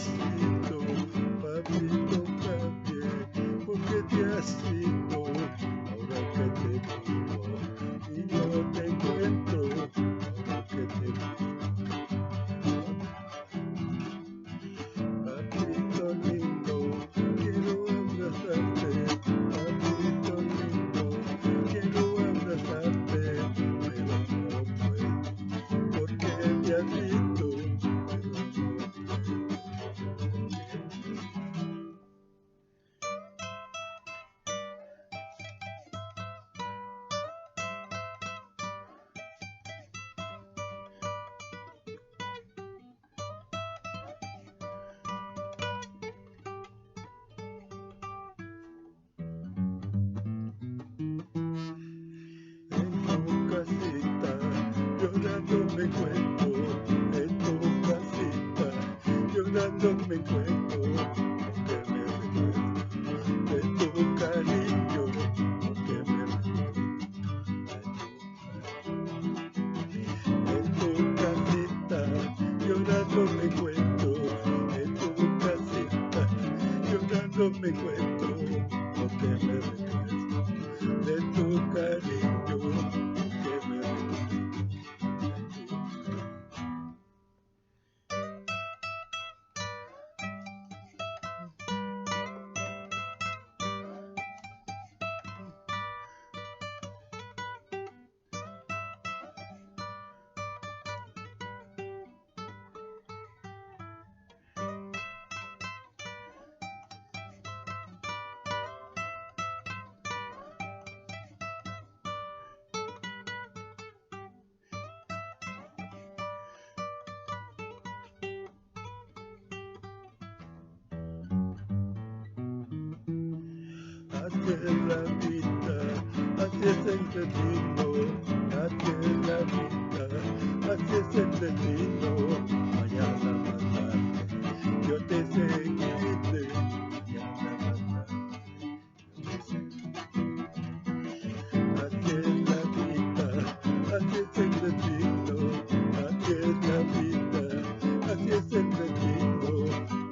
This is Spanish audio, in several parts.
ido, papito, cambié, porque te has ido, ahora que te vivo, y no te encuentro, ahora que te vivo. Papito lindo, quiero abrazarte, papito lindo, quiero abrazarte, pero no puedo, porque te has ido, pero no puedo. En tu casita, llorando me encuentro, en tu casita, llorando me encuentro, porque me recuerdo de tu cariño, porque me recuerdo de tu casita, llorando me encuentro, en tu casita, llorando me encuentro, porque me recuerdo de tu cariño, que me recuerdo. Así es la vida, así es el destino, así es la vida, así es el destino. Mañana más tarde, yo te seguiré, mañana más tarde, yo te seguiré. Así es la vida, así es el destino, así es la vida, así es el destino.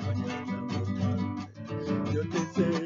Mañana más tarde, yo te seguiré.